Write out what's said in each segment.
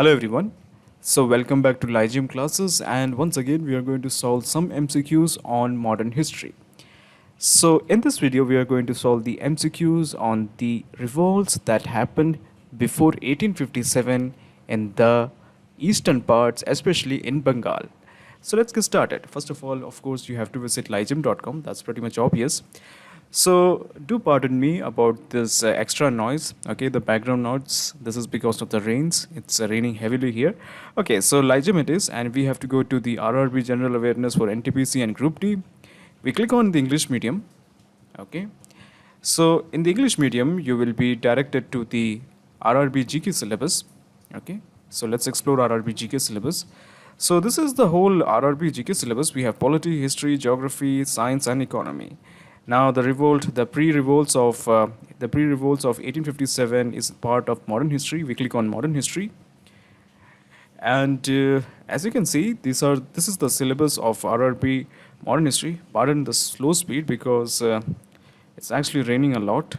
Hello everyone. So welcome back to Lygeum classes, and once again we are going to solve some MCQs on modern history. So in this video we are going to solve the MCQs on the revolts that happened before 1857 in the eastern parts, especially in Bengal. So let's get started. First of all, of course, you have to visit lygeum.com. That's pretty much obvious. So do pardon me about this extra noise. Okay, the background noise. This is because of the rains. It's raining heavily here. Okay, so Lygeum it is, and we have to go to the RRB General Awareness for NTPC and Group D. We click on the English medium. Okay, so in the English medium, you will be directed to the RRB GK syllabus. Okay, so let's explore RRB GK syllabus. So this is the whole RRB GK syllabus. We have polity, history, geography, science, and economy. Now the pre-revolts of 1857 is part of modern history. We click on modern history, and as you can see, this is the syllabus of RRB modern history. Pardon the slow speed because it's actually raining a lot.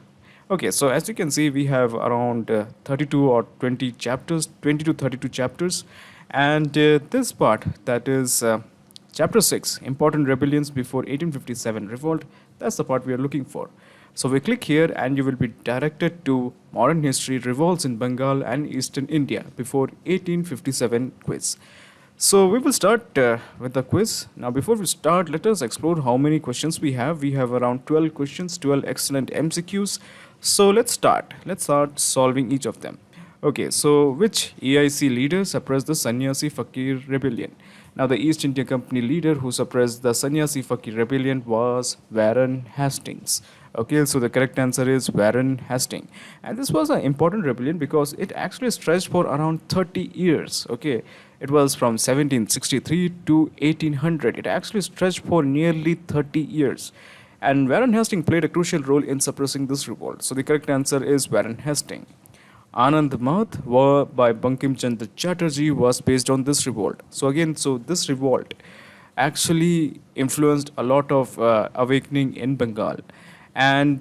Okay, so as you can see, we have around 32 or 20 chapters, 20 to 32 chapters, and this part, that is chapter 6, important rebellions before 1857 revolt. That's the part we are looking for. So we click here and you will be directed to modern history, revolts in Bengal and eastern India before 1857 quiz. So we will start with the quiz. Now before we start, let us explore how many questions we have. We have around 12 questions, 12 excellent MCQs. So let's start. Let's start solving each of them. Okay, so which EIC leader suppressed the Sannyasi Fakir rebellion? Now, the East India Company leader who suppressed the Sannyasi Fakir rebellion was Warren Hastings. Okay, so the correct answer is Warren Hastings. And this was an important rebellion because it actually stretched for around 30 years. Okay, it was from 1763 to 1800. It actually stretched for nearly 30 years. And Warren Hastings played a crucial role in suppressing this revolt. So the correct answer is Warren Hastings. Anand Math war by Bankim Chandra Chatterjee was based on this revolt. So this revolt actually influenced a lot of awakening in Bengal. And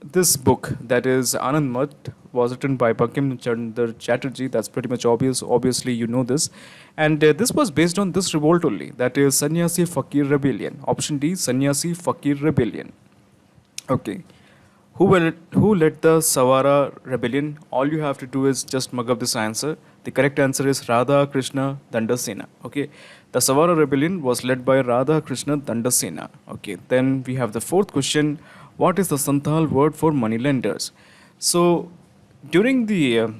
this book, that is Anand Math, was written by Bankim Chandra Chatterjee. That's pretty much obvious. Obviously, you know this. And this was based on this revolt only. That is Sannyasi Fakir Rebellion. Option D, Sannyasi Fakir Rebellion. Okay. Who led the Savara rebellion? All you have to do is just mug up this answer. The correct answer is Radha Krishna Dandasena. Okay, the Savara rebellion was led by Radha Krishna Dandasena. Okay, then we have the fourth question. What is the Santhal word for moneylenders? So, during the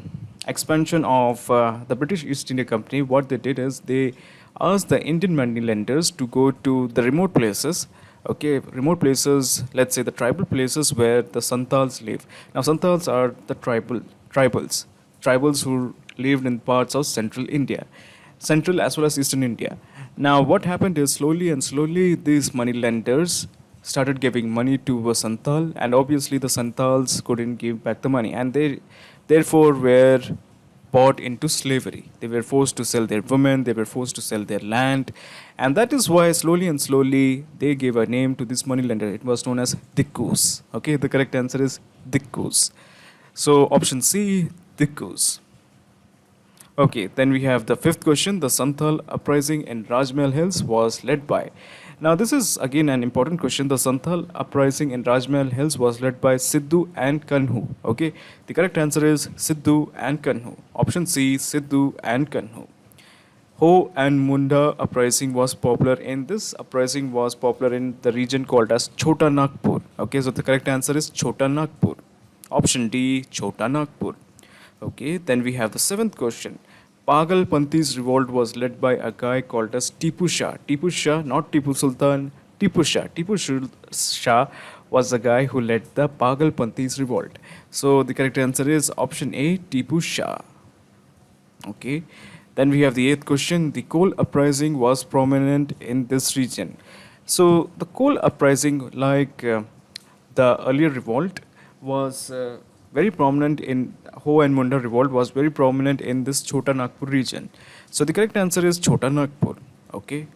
expansion of the British East India Company, what they did is they asked the Indian moneylenders to go to the remote places. Okay, remote places, let's say the tribal places where the Santals live. Now, Santals are the tribals who lived in parts of central India, central as well as eastern India. Now, what happened is slowly and slowly these money lenders started giving money to a Santal, and obviously the Santals couldn't give back the money, and they therefore were bought into slavery. They were forced to sell their women, they were forced to sell their land, and that is why slowly and slowly they gave a name to this moneylender. It was known as Dikkus. Okay, the correct answer is Dikkus. So option C, Dikkus. Okay, then we have the fifth question. The Santhal uprising in Rajmahal Hills was led by. Now, this is again an important question. The Santhal uprising in Rajmahal Hills was led by Sidhu and Kanhu. Okay, the correct answer is Sidhu and Kanhu. Option C, Sidhu and Kanhu. Ho and Munda uprising was popular in this uprising was popular in the region called as Chota Nagpur. Okay, so the correct answer is Chota Nagpur. Option D, Chota Nagpur. Okay, then we have the seventh question. Pagal Panti's revolt was led by a guy called as Tipu Shah. Tipu Shah, not Tipu Sultan, Tipu Shah. Shah was the guy who led the Pagal Panti's revolt. So the correct answer is option A, Tipu Shah. Okay, then we have the eighth question. The coal uprising was prominent in this region. So the coal uprising, like the earlier revolt, was very prominent in Ho and Munda revolt was very prominent in this Chota Nagpur region. So the correct answer is Chota Nagpur. Okay.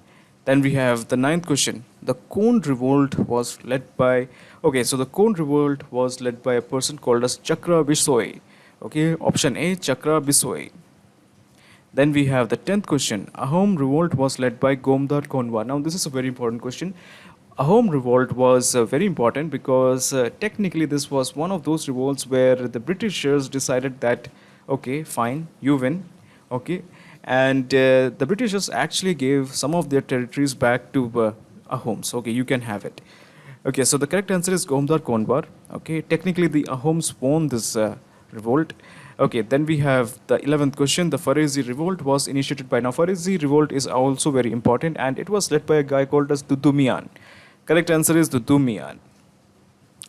Then we have the ninth question. The Kond revolt was led by. Okay, so the Kond revolt was led by a person called as Chakra Bisoi. Okay, option A, Chakra Bisoi. Then we have the 10th question. Ahom revolt was led by Gomdar Konwa. Now this is a very important question. Ahom revolt was very important because technically this was one of those revolts where the Britishers decided that, okay, fine, you win, okay, and the Britishers actually gave some of their territories back to Ahoms. Okay, you can have it. Okay, so the correct answer is Gomdar Konbar. Okay, technically the Ahoms won this revolt. Okay, then we have the 11th question. The Farezi revolt was initiated by. Now, Farezi revolt is also very important and it was led by a guy called as Dudumian. Correct answer is Dudumian.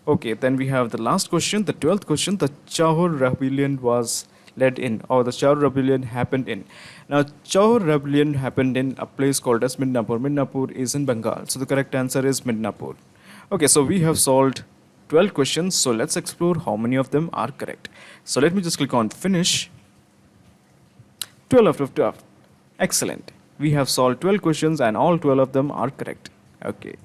Okay, then we have the last question, the 12th question. The Chahor rebellion was led in, or the Chahor rebellion happened in. Now, Chahor rebellion happened in a place called as Midnapur. Midnapur is in Bengal. So the correct answer is Midnapur. Okay, so we have solved 12 questions. So let's explore how many of them are correct. So let me just click on finish. 12 out of 12. Excellent. We have solved 12 questions and all 12 of them are correct. Okay.